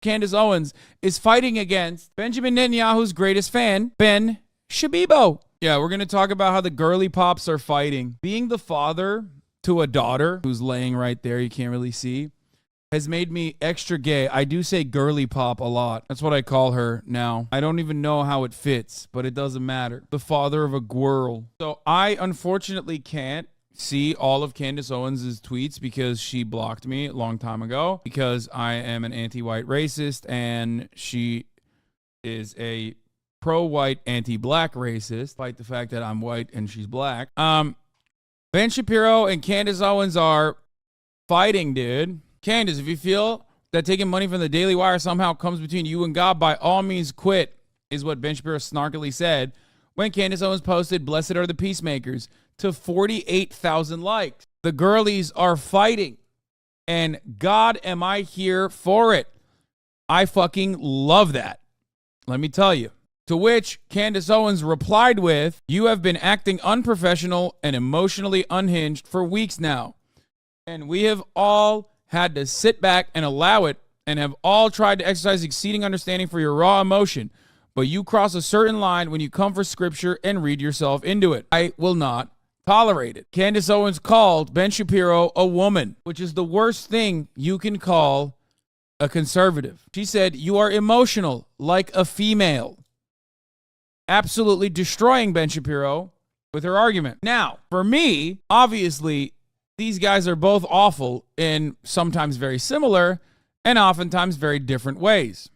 Candace Owens is fighting against Benjamin Netanyahu's greatest fan, Ben Shabibo. Yeah, we're going to talk about how the girly pops are fighting. Being the father to a daughter who's laying right there, you can't really see, has made me extra gay. I do say girly pop a lot. That's what I call her now. I don't even know how it fits, but it doesn't matter. The father of a girl. So I unfortunately can't see all of Candace Owens' tweets because she blocked me a long time ago because I am an anti-white racist and she is a pro-white, anti-black racist, despite the fact that I'm white and she's black. Ben Shapiro and Candace Owens are fighting, dude. Candace, if you feel that taking money from the Daily Wire somehow comes between you and God, by all means quit, is what Ben Shapiro snarkily said when Candace Owens posted, "Blessed are the peacemakers," to 48,000 likes. The girlies are fighting, and God, am I here for it. I fucking love that. Let me tell you. To which Candace Owens replied with, "You have been acting unprofessional and emotionally unhinged for weeks now, and we have all had to sit back and allow it and have all tried to exercise exceeding understanding for your raw emotion. But you cross a certain line when you come for scripture and read yourself into it. I will not tolerate it." Candace Owens called Ben Shapiro a woman, which is the worst thing you can call a conservative. She said, "You are emotional like a female." Absolutely destroying Ben Shapiro with her argument. Now, for me, obviously, these guys are both awful in sometimes very similar and oftentimes very different ways.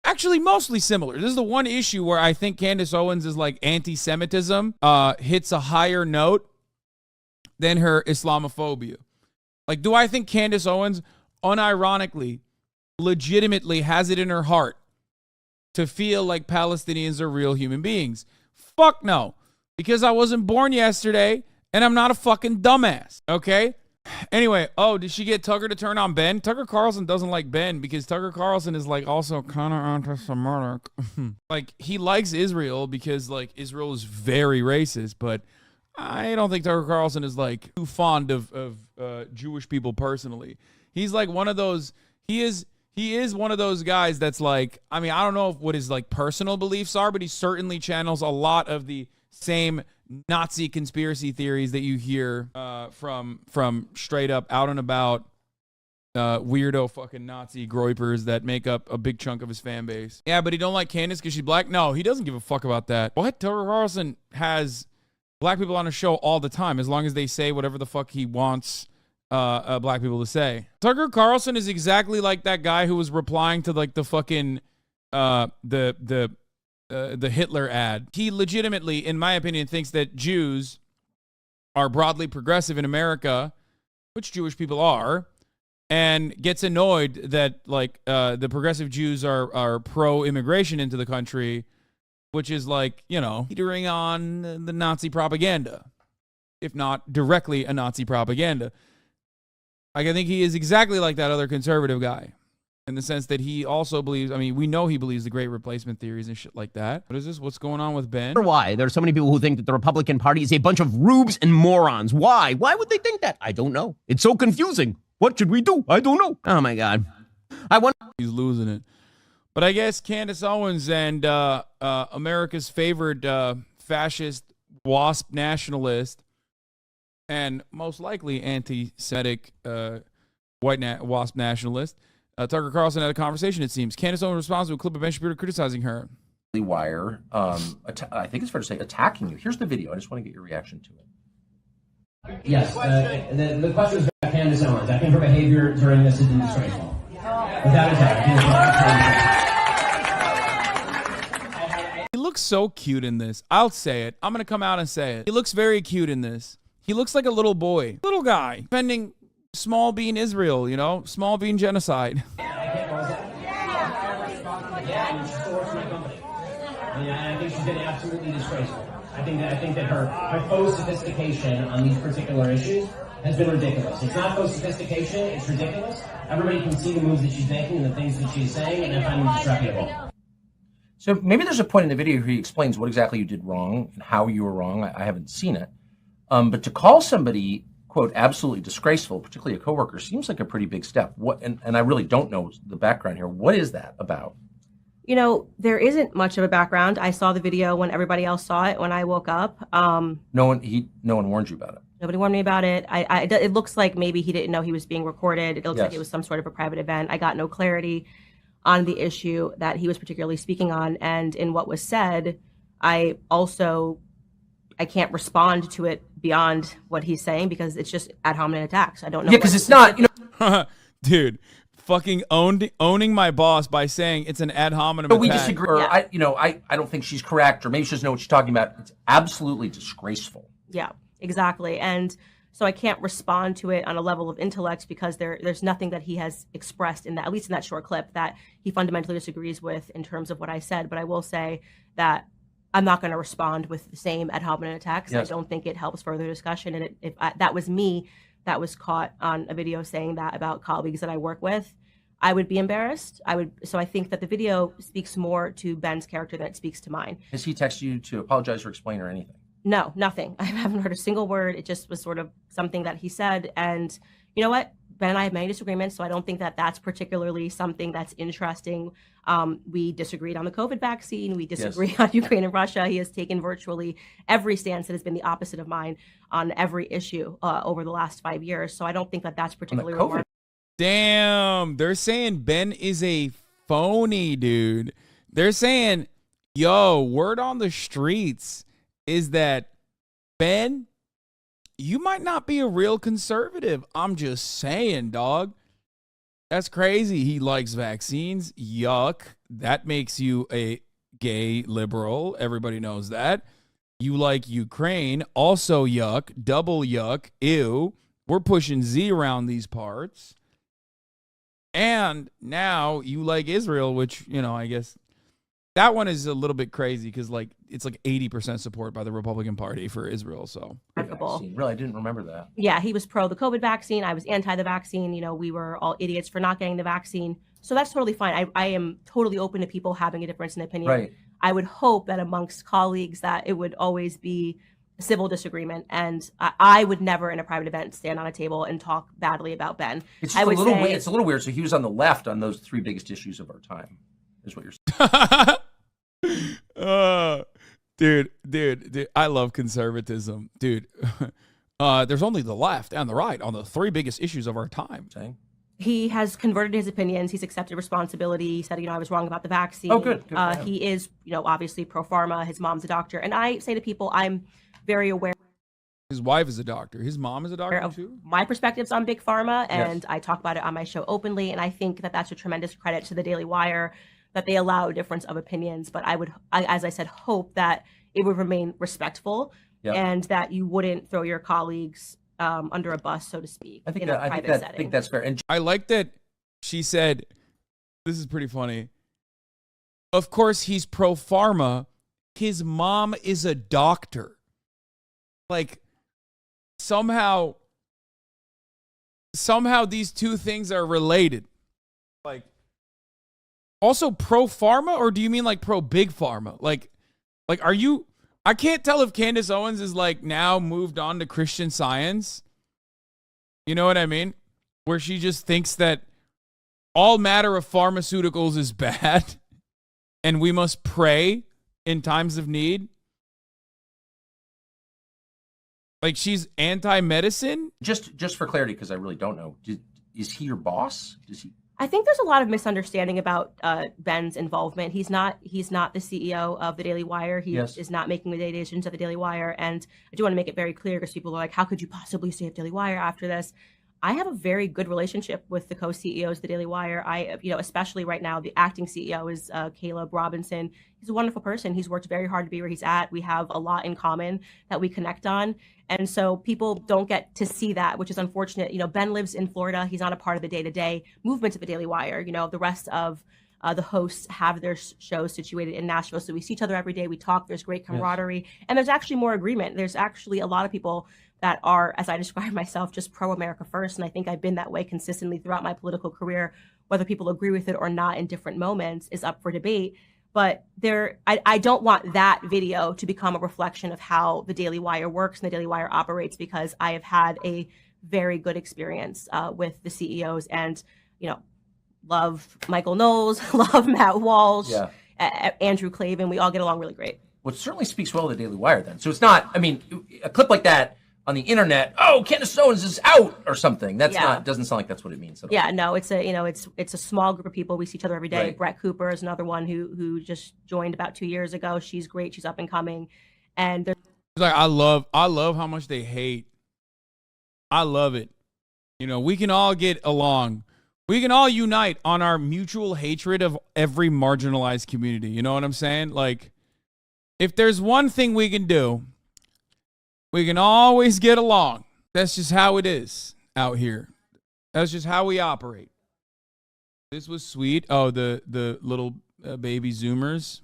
Actually, mostly similar. This is the one issue where I think Candace Owens is like anti-Semitism hits a higher note than her Islamophobia. Like, do I think Candace Owens unironically, legitimately has it in her heart to feel like Palestinians are real human beings? Fuck no. Because I wasn't born yesterday and I'm not a fucking dumbass, okay? Anyway, oh, did she get Tucker to turn on Ben? Tucker Carlson doesn't like Ben because Tucker Carlson is like also kind of anti-Semitic. Like, he likes Israel because like Israel is very racist, but I don't think Tucker Carlson is like too fond of Jewish people personally. He's like one of those, he is one of those guys that's like, I mean, I don't know what his like personal beliefs are, but he certainly channels a lot of the same Nazi conspiracy theories that you hear from straight up out and about weirdo fucking Nazi groypers that make up a big chunk of his fan base. Yeah, but he don't like Candace because she's black? No, he doesn't give a fuck about that. What? Tucker Carlson has black people on his show all the time as long as they say whatever the fuck he wants black people to say. Tucker Carlson is exactly like that guy who was replying to like the fucking the Hitler ad. He legitimately, in my opinion, thinks that Jews are broadly progressive in America, which Jewish people are, and gets annoyed that like the progressive Jews are pro-immigration into the country, which is like, you know, teetering on the Nazi propaganda, if not directly a Nazi propaganda. Like, I think he is exactly like that other conservative guy in the sense that he also believes, I mean, we know he believes the great replacement theories and shit like that. What is this? What's going on with Ben? Why? There are so many people who think that the Republican Party is a bunch of rubes and morons. Why? Why would they think that? I don't know. It's so confusing. What should we do? I don't know. Oh, my God. I wonder. He's losing it. But I guess Candace Owens and America's favored fascist WASP nationalist and most likely anti-Semitic WASP nationalist, Tucker Carlson had a conversation, it seems. Candace Owens responds to a clip of Ben Shapiro criticizing her. Wire, I think it's fair to say, attacking you. Here's the video. I just want to get your reaction to it. Yes, the question was about Candace Owens. I think her behavior during this has been disgraceful. Without He looks so cute in this. I'll say it. I'm going to come out and say it. He looks very cute in this. He looks like a little boy. Little guy. Defending small bean Israel, you know? Small bean genocide. I think she's been absolutely disgraceful. I think that her faux sophistication on these particular issues has been ridiculous. It's not faux sophistication, it's ridiculous. Everybody can see the moves that she's making and the things that she's saying, and I find them disreputable. So maybe there's a point in the video where he explains what exactly you did wrong and how you were wrong. I haven't seen it. But to call somebody, quote, absolutely disgraceful, particularly a coworker, seems like a pretty big step. What? And I really don't know the background here. What is that about? You know, there isn't much of a background. I saw the video when everybody else saw it when I woke up. No one warned you about it. Nobody warned me about it. It looks like maybe he didn't know he was being recorded. It looks like Yes. it was some sort of a private event. I got no clarity on the issue that he was particularly speaking on. And in what was said, I can't respond to it beyond what he's saying because it's just ad hominem attacks. I don't know. Yeah, because it's not, Dude, fucking owning my boss by saying it's an ad hominem but we attack. disagree. Or Yeah. I don't think she's correct, or maybe she doesn't know what she's talking about. It's absolutely disgraceful. Yeah, exactly. And so I can't respond to it on a level of intellect because there's nothing that he has expressed in that, at least in that short clip, that he fundamentally disagrees with in terms of what I said. But I will say that I'm not going to respond with the same ad hominem attacks. Yes. I don't think it helps further discussion. And if that was me that was caught on a video saying that about colleagues that I work with, I would be embarrassed. So I think that the video speaks more to Ben's character than it speaks to mine. Has he texted you to apologize or explain or anything? No, nothing. I haven't heard a single word. It just was sort of something that he said. And you know what? Ben and I have many disagreements, so I don't think that that's particularly something that's interesting. We disagreed on the COVID vaccine. We disagree on Ukraine and Russia. He has taken virtually every stance that has been the opposite of mine on every issue over the last 5 years. So I don't think that that's particularly COVID. remarkable. Damn, they're saying Ben is a phony, dude. They're saying, yo, word on the streets is that Ben, you might not be a real conservative. I'm just saying, dog. That's crazy. He likes vaccines. Yuck. That makes you a gay liberal. Everybody knows that. You like Ukraine. Also yuck. Double yuck. Ew. We're pushing Z around these parts. And now you like Israel, which, I guess that one is a little bit crazy because it's like 80% support by the Republican Party for Israel. So Vaccine. Really, I didn't remember that. Yeah, he was pro the COVID vaccine. I was anti the vaccine. We were all idiots for not getting the vaccine. So that's totally fine. I am totally open to people having a difference in opinion. Right. I would hope that amongst colleagues that it would always be a civil disagreement. And I would never in a private event stand on a table and talk badly about Ben. It's I just would a little say, weird. It's a little weird. So he was on the left on those three biggest issues of our time, is what you're saying. Dude, I love conservatism. Dude, there's only the left and the right on the three biggest issues of our time. he has converted his opinions. He's accepted responsibility. He said, I was wrong about the vaccine. Oh, good. Good for him. He is, obviously pro pharma. His mom's a doctor. And I say to people, I'm very aware His wife is a doctor. His mom is a doctor of too. my perspectives on big pharma, and Yes. I talk about it on my show openly. And I think that that's a tremendous credit to the Daily Wire that they allow a difference of opinions. But I would, as I said, hope that it would remain respectful Yep. and that you wouldn't throw your colleagues under a bus, so to speak, I think in a private setting. I think that's fair. And I like that she said, this is pretty funny. Of course, he's pro pharma. His mom is a doctor. Like, somehow these two things are related. Like, also pro pharma, or do you mean like pro big pharma? Like are you? I can't tell if Candace Owens is like now moved on to Christian Science. You know what I mean? Where she just thinks that all matter of pharmaceuticals is bad and we must pray in times of need. Like she's anti-medicine? just for clarity, because I really don't know, is he your boss? Does he? I think there's a lot of misunderstanding about Ben's involvement. He's not the CEO of the Daily Wire. He Yes. is not making the day decisions of the Daily Wire. And I do want to make it very clear because people are like, how could you possibly stay at Daily Wire after this? I have a very good relationship with the co-CEOs of the Daily Wire. Especially right now, the acting CEO is Caleb Robinson. He's a wonderful person. He's worked very hard to be where he's at. We have a lot in common that we connect on. And so people don't get to see that, which is unfortunate. Ben lives in Florida. He's not a part of the day-to-day movement of the Daily Wire. The rest of the hosts have their shows situated in Nashville. So we see each other every day. We talk. There's great camaraderie. Yes. And there's actually more agreement. There's actually a lot of people that are, as I describe myself, just pro-America first. And I think I've been that way consistently throughout my political career. Whether people agree with it or not in different moments is up for debate. But I don't want that video to become a reflection of how the Daily Wire works and the Daily Wire operates, because I have had a very good experience with the CEOs, and love Michael Knowles, love Matt Walsh, Andrew Klavan. We all get along really great. Well, it certainly speaks well of the Daily Wire then. So it's not, I mean, a clip like that on the internet, oh, Candace Owens is out or something. That's not, doesn't sound like that's what it means at all. Yeah, no, it's a, it's a small group of people. We see each other every day. Right. Brett Cooper is another one who just joined about 2 years ago. She's great. She's up and coming. And there's It's like, I love how much they hate. I love it. We can all get along. We can all unite on our mutual hatred of every marginalized community. You know what I'm saying? Like, if there's one thing we can do, we can always get along. That's just how it is out here. That's just how we operate. This was sweet. Oh, the little baby Zoomers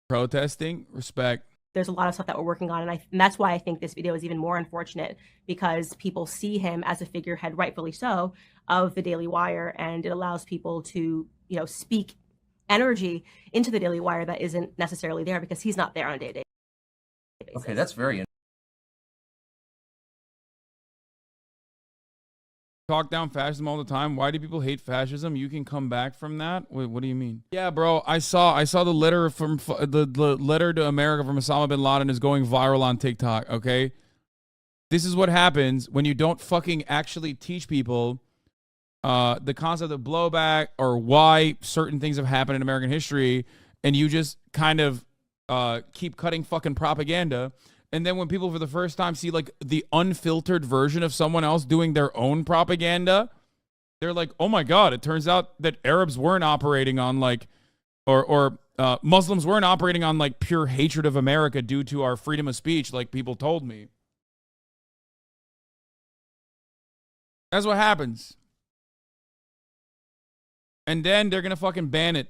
protesting. Respect. there's a lot of stuff that we're working on. And that's why I think this video is even more unfortunate, because people see him as a figurehead, rightfully so, of the Daily Wire. And it allows people to, speak energy into the Daily Wire that isn't necessarily there, because he's not there on a day-to-day basis. Okay, that's very Talk down fascism all the time. Why do people hate fascism? You can come back from that. Wait, what do you mean? Yeah, bro, I saw the letter from the letter to America from Osama bin Laden is going viral on TikTok. Okay, this is what happens when you don't fucking actually teach people the concept of blowback or why certain things have happened in American history, and you just kind of keep cutting fucking propaganda. And then when people for the first time see like the unfiltered version of someone else doing their own propaganda, they're like, oh my God, it turns out that Arabs weren't operating on like, or Muslims weren't operating on like pure hatred of America due to our freedom of speech, like people told me. That's what happens. And then they're going to fucking ban it.